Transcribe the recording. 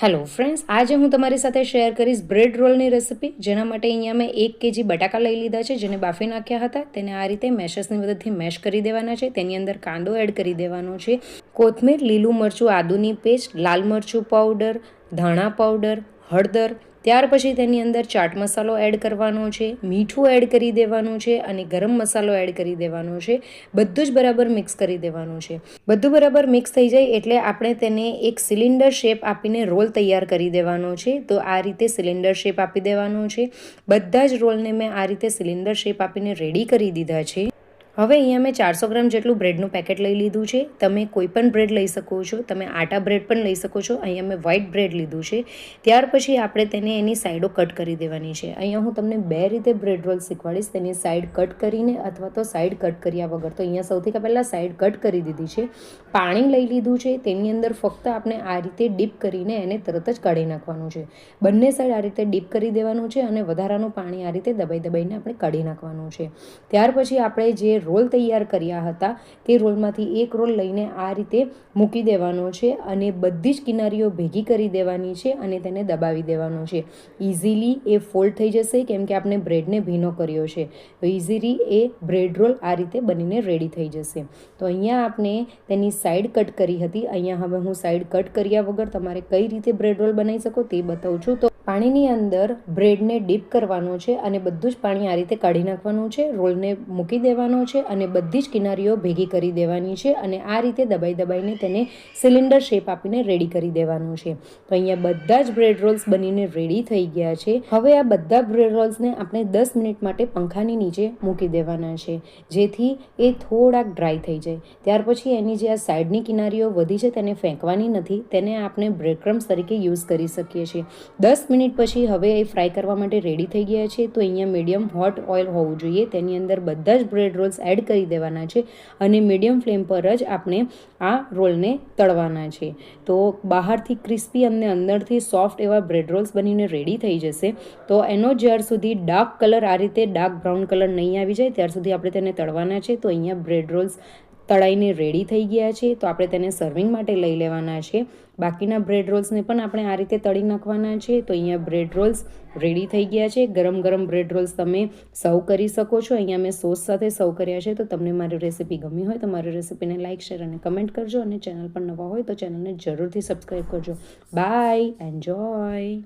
Hello friends, આજે હું તમારી સાથે શેર કરીશ બ્રેડ રોલની રેસિપી. જેના માટે અહીંયા મેં 1 kg બટાકા લઈ લીધા છે, જેને બાફી નાખ્યા હતા. તેને આ રીતે મેશર્સની મદદથી મેશ કરી દેવાના છે. તેની અંદર કાંદો એડ કરી દેવાનો છે, કોથમીર, લીલું મરચું, આદુની પેસ્ટ, લાલ મરચું પાવડર, ધાણા પાવડર, હળદર. ત્યાર પછી તેની અંદર ચાટ મસાલો એડ કરવાનો છે, મીઠું એડ કરી દેવાનું છે અને ગરમ મસાલો એડ કરી દેવાનો છે. બધું જ બરાબર મિક્સ કરી દેવાનું છે. બધું બરાબર મિક્સ થઈ જાય એટલે આપણે તેને એક સિલિન્ડર શેપ આપીને રોલ તૈયાર કરી દેવાનો છે. તો આ રીતે સિલિન્ડર શેપ આપી દેવાનો છે. બધા જ રોલને મેં આ રીતે સિલિન્ડર શેપ આપીને રેડી કરી દીધા છે. હવે અહીંયા મેં 400 ગ્રામ જેટલું બ્રેડનું પેકેટ લઈ લીધું છે. તમે કોઈ પણ બ્રેડ લઈ શકો છો, તમે આટા બ્રેડ પણ લઈ શકો છો. અહીંયા મેં વ્હાઇટ બ્રેડ લીધું છે. ત્યાર પછી આપણે તેને એની સાઈડો કટ કરી દેવાની છે. અહીંયા હું તમને 2 રીતે બ્રેડ રોલ શીખવાડીશ, તેની સાઈડ કટ કરીને અથવા તો સાઈડ કટ કર્યા વગર. તો અહીંયા સૌથી પહેલાં સાઈડ કટ કરી દીધી છે. પાણી લઈ લીધું છે, તેની અંદર ફક્ત આપણે આ રીતે ડીપ કરીને એને તરત જ કાઢી નાખવાનું છે. બંને સાઈડ આ રીતે ડીપ કરી દેવાનું છે અને વધારાનું પાણી આ રીતે દબાઈ દબાઈને આપણે કાઢી નાખવાનું છે. ત્યાર પછી આપણે જે રોલ તૈયાર કર્યા હતા તે રોલમાંથી એક રોલ લઈને આ રીતે મૂકી દેવાનો છે અને બધી જ કિનારીઓ ભેગી કરી દેવાની છે અને તેને દબાવી દેવાનો છે. ઇઝીલી એ ફોલ્ડ થઈ જશે કેમ કે આપણે બ્રેડને ભીનો કર્યો છે. તો ઇઝીલી એ બ્રેડ રોલ આ રીતે બનીને રેડી થઈ જશે. તો અહીંયા આપણે તેની સાઈડ કટ કરી હતી. અહીંયા હવે હું સાઈડ કટ કર્યા વગર તમારે કઈ રીતે બ્રેડ રોલ બનાવી શકો તે બતાવું છું. તો પાણીની અંદર બ્રેડને ડીપ કરવાનો છે અને બધું જ પાણી આ રીતે કાઢી નાખવાનું છે. રોલને મૂકી દેવાનો છે અને બધી જ કિનારીઓ ભેગી કરી દેવાની છે અને આ રીતે દબાઈ દબાઈને તેને સિલિન્ડર શેપ આપીને રેડી કરી દેવાનું છે. તો અહીંયા બધા જ બ્રેડ રોલ્સ બનીને રેડી થઈ ગયા છે. હવે આ બધા બ્રેડ રોલ્સને આપણે 10 મિનિટ માટે પંખાની નીચે મૂકી દેવાના છે, જેથી એ થોડાક ડ્રાય થઈ જાય. ત્યાર પછી એની જે આ સાઈડની કિનારીઓ વધી છે તેને ફેંકવાની નથી, તેને આપણે બ્રેડ ક્રમ્સ તરીકે યુઝ કરી શકીએ છીએ. 10 મિનિટ પછી હવે એ ફ્રાય કરવા માટે રેડી થઈ ગયા છે. તો અહીંયા મીડિયમ હોટ ઓઇલ હોવું જોઈએ. તેની અંદર બધા જ બ્રેડ રોલ્સ એડ કરી દેવાના છે અને મીડિયમ ફ્લેમ પર જ આપણે આ રોલને તળવાના છે. તો બહારથી ક્રિસ્પી અને અંદરથી સોફ્ટ એવા બ્રેડ રોલ્સ બનીને રેડી થઈ જશે. તો એનો જ્યાર સુધી ડાર્ક કલર આ રીતે ડાર્ક બ્રાઉન કલર નહીં આવી જાય ત્યાર સુધી આપણે તેને તળવાના છે. તો અહીંયા બ્રેડ રોલ્સ તળાઈને રેડી થઈ ગયા છે. તો આપણે તેને સર્વિંગ માટે લઈ લેવાના છે. બાકીના બ્રેડ રોલ્સને પણ આપણે આ રીતે તળી નાખવાના છે. તો અહીંયા બ્રેડ રોલ્સ રેડી થઈ ગયા છે. ગરમ ગરમ બ્રેડ રોલ્સ તમે સર્વ કરી શકો છો. અહીંયા મેં સોસ સાથે સર્વ કર્યા છે. તો તમને મારી રેસિપી ગમી હોય તો મારી રેસિપીને લાઇક, શેર અને કમેન્ટ કરજો અને ચેનલ પર નવા હોય તો ચેનલને જરૂરથી સબસ્ક્રાઈબ કરજો. Bye, enjoy.